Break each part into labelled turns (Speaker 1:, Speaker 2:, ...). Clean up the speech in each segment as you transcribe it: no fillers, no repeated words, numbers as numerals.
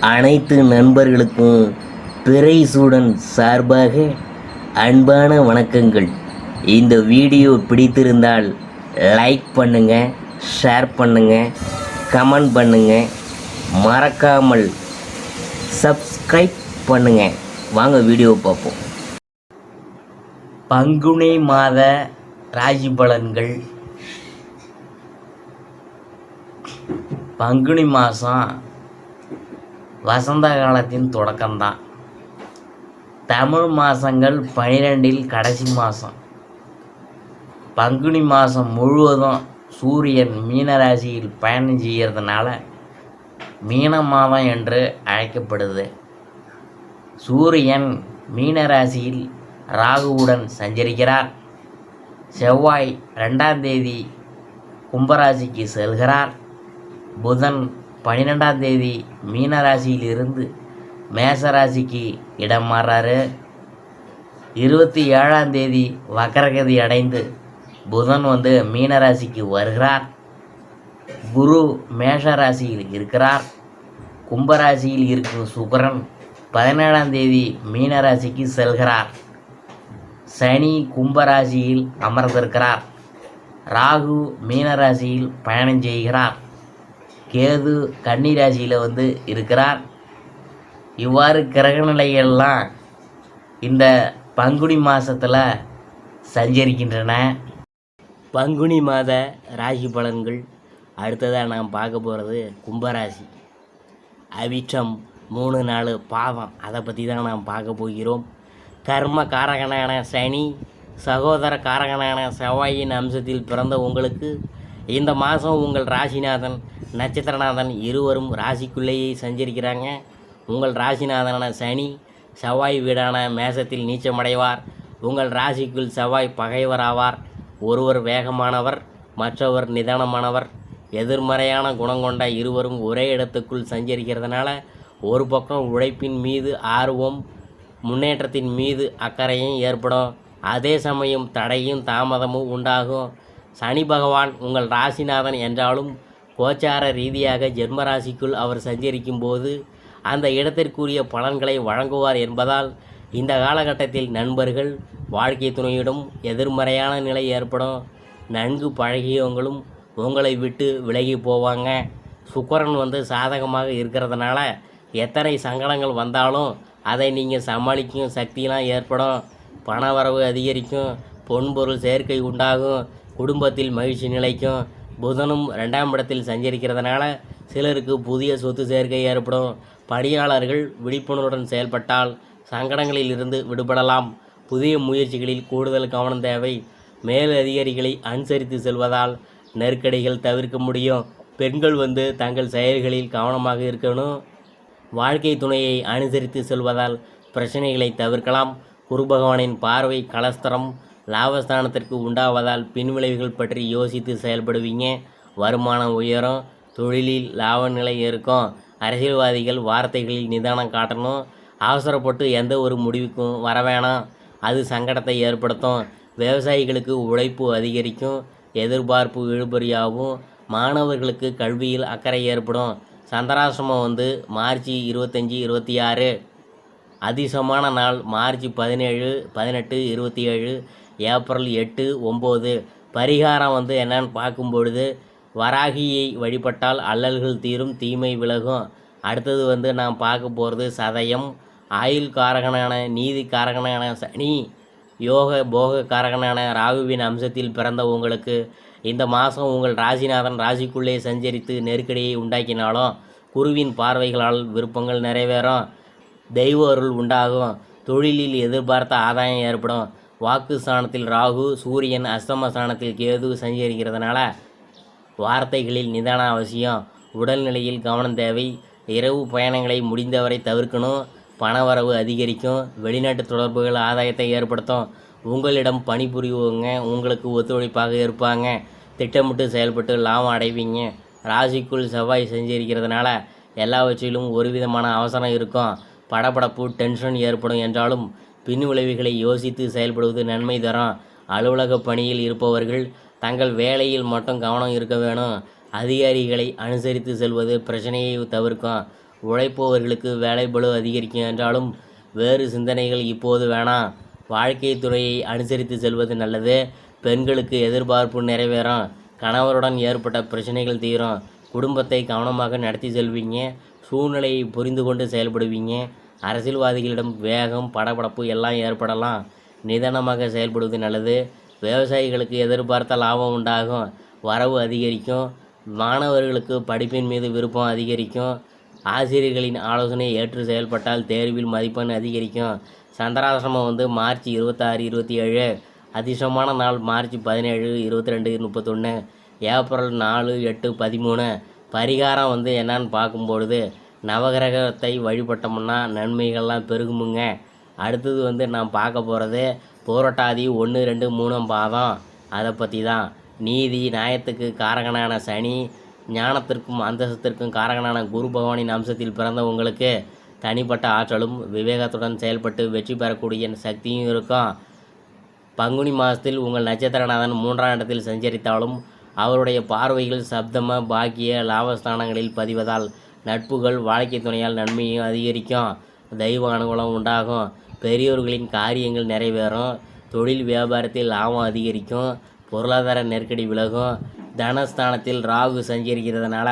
Speaker 1: அனைத்து நண்பர்களுக்கும் பிறைசூடன் சார்பாக அன்பான வணக்கங்கள். இந்த வீடியோ பிடித்திருந்தால் லைக் பண்ணுங்கள், ஷேர் பண்ணுங்கள், கமெண்ட் பண்ணுங்கள், மறக்காமல் சப்ஸ்கிரைப் பண்ணுங்கள். வாங்க வீடியோ பார்ப்போம். பங்குனி மாத ராசி பலன்கள். பங்குனி மாதம் வசந்த காலத்தின் தொடக்கம்தான். தமிழ் மாதங்கள் 12 கடைசி மாதம். பங்குனி மாதம் முழுவதும் சூரியன் மீன ராசியில் பயணம் செய்கிறதுனால மீன மாதம் என்று அழைக்கப்படுது. சூரியன் மீன ராசியில் ராகுவுடன் சஞ்சரிக்கிறார். செவ்வாய் 2ஆம் தேதி கும்பராசிக்கு செல்கிறார். புதன் 12ஆம் தேதி மீன ராசியிலிருந்து மேசராசிக்கு இடம் மாறாரு. 27ஆம் தேதி வக்கரகதி அடைந்து புதன் மீனராசிக்கு வருகிறார். குரு மேஷ ராசியில் இருக்கிறார். கும்பராசியில் இருக்கும் சுக்கிரன் 17ஆம் தேதி மீனராசிக்கு செல்கிறார். சனி கும்பராசியில் அமர்ந்திருக்கிறார். ராகு மீனராசியில் பயணம் செய்கிறார். கேது கன்னி ராசியில் இருக்கிறார். இவ்வாறு கிரகநிலைகள்லாம் இந்த பங்குனி மாதத்தில் சஞ்சரிக்கின்றன. பங்குனி மாத ராசி பலன்கள். அடுத்ததாக நாம் பார்க்க போகிறது கும்பராசி. அவிட்டம் 3 4 பாதம், அதை பற்றி தான் நாம் பார்க்க போகிறோம். கர்ம காரகனான சனி, சகோதர காரகனான செவ்வாயின் அம்சத்தில் பிறந்த உங்களுக்கு இந்த மாதம் உங்கள் ராசிநாதன் நட்சத்திரநாதன் இருவரும் ராசிக்குள்ளேயே சஞ்சரிக்கிறாங்க. உங்கள் ராசிநாதனான சனி செவ்வாய் வீடான மேசத்தில் நீச்சமடைவார். உங்கள் ராசிக்குள் செவ்வாய் பகைவர் ஆவார். ஒருவர் வேகமானவர், மற்றவர் நிதானமானவர். எதிர்மறையான குணங்கொண்ட இருவரும் ஒரே இடத்துக்குள் சஞ்சரிக்கிறதுனால ஒரு பக்கம் உழைப்பின் மீது ஆர்வம், முன்னேற்றத்தின் மீது அக்கறையும் ஏற்படும். அதே சமயம் தடையும் தாமதமும் உண்டாகும். சனி பகவான் உங்கள் ராசிநாதன் என்றாலும் கோச்சார ரீதியாக ஜென்மராசிக்குள் அவர் சஞ்சரிக்கும் போது அந்த இடத்திற்குரிய பலன்களை வழங்குவார் என்பதால் இந்த காலகட்டத்தில் நண்பர்கள், வாழ்க்கை துணையிடம் எதிர்மறையான நிலை ஏற்படும். நன்கு பழகியவங்களும் உங்களை விட்டு விலகி போவாங்க. சுக்கிரன் சாதகமாக இருக்கிறதுனால எத்தனை சங்கடங்கள் வந்தாலும் அதை நீங்கள் சமாளிக்கும் சக்தியெலாம் ஏற்படும். பணவரவு அதிகரிக்கும். பொன்பொருள் சேர்க்கை உண்டாகும். குடும்பத்தில் மகிழ்ச்சி நிலைக்கும். புதனும் 2ஆம் இடத்தில் சஞ்சரிக்கிறதுனால சிலருக்கு புதிய சொத்து சேர்க்கை ஏற்படும். பணியாளர்கள் விழிப்புணர்வுடன் செயல்பட்டால் சங்கடங்களில் இருந்து விடுபடலாம். புதிய முயற்சிகளில் கூடுதல் கவனம் தேவை. மேல் அதிகாரிகளை அனுசரித்து செல்வதால் நெருக்கடிகள் தவிர்க்க முடியும். பெண்கள் தங்கள் செயல்களில் கவனமாக இருக்கணும். வாழ்க்கை துணையை அனுசரித்து செல்வதால் பிரச்சனைகளை தவிர்க்கலாம். குரு பகவானின் பார்வை கலஸ்தரம் லாபஸ்தானத்திற்கு உண்டாவதால் பின்விளைவுகள் பற்றி யோசித்து செயல்படுவீங்க. வருமானம் உயரும். தொழிலில் லாப நிலை இருக்கும். அரசியல்வாதிகள் வார்த்தைகளில் நிதானம் காட்டணும். அவசரப்பட்டு எந்த ஒரு முடிவுக்கும் வர வேணாம், அது சங்கடத்தை ஏற்படுத்தும். விவசாயிகளுக்கு உழைப்பு அதிகரிக்கும். எதிர்பார்ப்பு இழுபறியாகும். மாணவர்களுக்கு கல்வியில் அக்கறை ஏற்படும். சந்திராசிரமம் மார்ச் 25 26. அதிசமான நாள் மார்ச் 17 18 27 ஏப்ரல் 8 9. பரிகாரம் என்னன்னு பார்க்கும்பொழுது வராகியை வழிபட்டால் அல்லல்கள் தீரும், தீமை விலகும். அடுத்தது நாம் பார்க்க போகிறது சதயம். ஆயுள் காரகனான நீதி காரகனான சனி, யோக போக காரகனான ராகுவின் அம்சத்தில் பிறந்த உங்களுக்கு இந்த மாதம் உங்கள் ராசிநாதன் ராசிக்குள்ளே சஞ்சரித்து நெருக்கடியை உண்டாக்கினாலும் குருவின் பார்வைகளால் விருப்பங்கள் நிறைவேறும். தெய்வ அருள் உண்டாகும். தொழிலில் எதிர்பார்த்த ஆதாயம் ஏற்படும். வாக்கு ஸ்தானத்தில் ராகு, சூரியன் அஸ்தம ஸ்தானத்தில் கேது சஞ்சரிக்கிறதுனால வார்த்தைகளில் நிதானம் அவசியம். உடல்நிலையில் கவனம் தேவை. இரவு பயணங்களை முடிந்தவரை தவிர்க்கணும். பணவரவு அதிகரிக்கும். வெளிநாட்டு தொடர்புகள் ஆதாயத்தை ஏற்படுத்தும். உங்களிடம் பணிபுரிவங்க உங்களுக்கு ஒத்துழைப்பாக இருப்பாங்க. திட்டமிட்டு செயல்பட்டு லாபம் அடைவீங்க. ராசிக்குள் செவ்வாய் சஞ்சரிக்கிறதுனால எல்லாவற்றிலும் ஒரு விதமான அவசரம் இருக்கும். படபடப்பு, டென்ஷன் ஏற்படும் என்றாலும் பின் விளைவுகளை யோசித்து செயல்படுவது நன்மை தரும். அலுவலக பணியில் இருப்பவர்கள் தங்கள் வேலையில் மட்டும் கவனம் இருக்க வேணும். அதிகாரிகளை அனுசரித்து செல்வது பிரச்சனையை தவிர்க்கும்.
Speaker 2: உழைப்பவர்களுக்கு வேலைப்பளு அதிகரிக்கும் என்றாலும் வேறு சிந்தனைகள் இப்போது வேணாம். வாழ்க்கை துறையை அனுசரித்து செல்வது நல்லது. பெண்களுக்கு எதிர்பார்ப்பு நிறைவேறும். கணவருடன் ஏற்பட்ட பிரச்சனைகள் தீரும். குடும்பத்தை கவனமாக நடத்தி செல்வீங்க. சூழ்நிலையை புரிந்து கொண்டு செயல்படுவீங்க. அரசியல்வாதிகளிடம் வேகம் படபடப்பு எல்லாம் ஏற்படலாம். நிதானமாக செயல்படுவது நல்லது. விவசாயிகளுக்கு எதிர்பார்த்த லாபம் உண்டாகும். வரவு அதிகரிக்கும். மாணவர்களுக்கு படிப்பின் மீது விருப்பம் அதிகரிக்கும். ஆசிரியர்களின் ஆலோசனையை ஏற்று செயல்பட்டால் தேர்வில் மதிப்பெண் அதிகரிக்கும். சந்திராசிரமம் மார்ச் 26 27. அதிர்ஷ்டமான நாள் மார்ச் 17 22 31. ஏப்ரல் 4 8 13. பரிகாரம் என்னன்னு பார்க்கும்பொழுது நவகிரகத்தை வழிபட்டோம்னா நன்மைகள்லாம் பெருகுமுங்க. அடுத்தது நாம் பார்க்க போகிறது புரட்டாதி 1 2 3 பாதம். அதை பற்றி தான். நீதி நியாயத்துக்கு காரகனான சனி, ஞானத்திற்கும் அந்தஸ்திற்கும் காரகனான குரு பகவானின் அம்சத்தில் பிறந்த உங்களுக்கு தனிப்பட்ட ஆற்றலும் விவேகத்துடன் செயல்பட்டு வெற்றி பெறக்கூடிய சக்தியும் இருக்கும். பங்குனி மாதத்தில் உங்கள் நட்சத்திரநாதன் 3ஆம் இடத்தில் சஞ்சரித்தாலும் அவருடைய பார்வைகள் சப்தம பாக்கிய லாபஸ்தானங்களில் பதிவதால் நட்புகள் வாழ்க்கை துணையால் நன்மையும் அதிகரிக்கும். தெய்வ அனுகூலம் உண்டாகும். பெரியோர்களின் காரியங்கள் நிறைவேறும். தொழில் வியாபாரத்தில் லாபம் அதிகரிக்கும். பொருளாதார நெருக்கடி விலகும். தனஸ்தானத்தில் ராகு சஞ்சரிக்கிறதுனால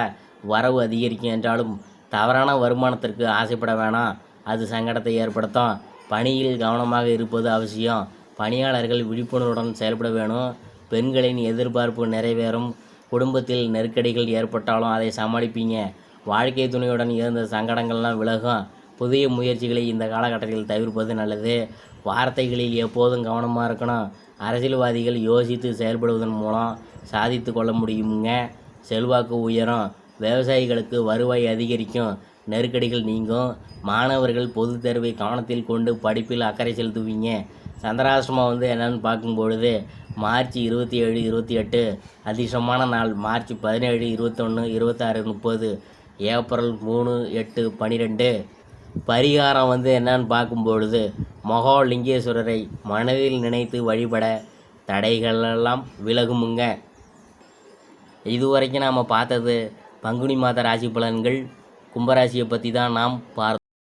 Speaker 2: வரவு அதிகரிக்கும் என்றாலும் தவறான வருமானத்திற்கு ஆசைப்பட வேணாம். அது சங்கடத்தை ஏற்படுத்தும். பணியில் கவனமாக இருப்பது அவசியம். பணியாளர்கள் விழிப்புணர்வுடன் செயல்பட வேணும். பெண்களின் எதிர்பார்ப்பு நிறைவேறும். குடும்பத்தில் நெருக்கடிகள் ஏற்பட்டாலும் அதை சமாளிப்பீங்க. வாழ்க்கை துணையுடன் இருந்த சங்கடங்கள்லாம் விலகும். புதிய முயற்சிகளை இந்த காலகட்டத்தில் தவிர்ப்பது நல்லது. வார்த்தைகளில் எப்போதும் கவனமாக இருக்கணும். அரசியல்வாதிகள் யோசித்து செயல்படுவதன் மூலம் சாதித்து கொள்ள முடியுங்க. செல்வாக்கு உயரும். விவசாயிகளுக்கு வருவாய் அதிகரிக்கும். நெருக்கடிகள் நீங்கும். மாணவர்கள் பொது தேர்வை கவனத்தில் கொண்டு படிப்பில் அக்கறை செலுத்துவீங்க. சந்திராசிரமம் என்னன்னு பார்க்கும்பொழுது மார்ச் 27 28. அதிர்ஷ்டமான நாள் மார்ச் 17 21 26 30. ஏப்ரல் 3 8 12. பரிகாரம் என்னன்னு பார்க்கும்பொழுது மகாலிங்கேஸ்வரரை மனதில் நினைத்து வழிபட தடைகளெல்லாம் விலகுமுங்க. இதுவரைக்கும் நாம் பார்த்தது பங்குனி மாத ராசி பலன்கள். கும்பராசியை பற்றி தான் நாம் பார்த்தோம்.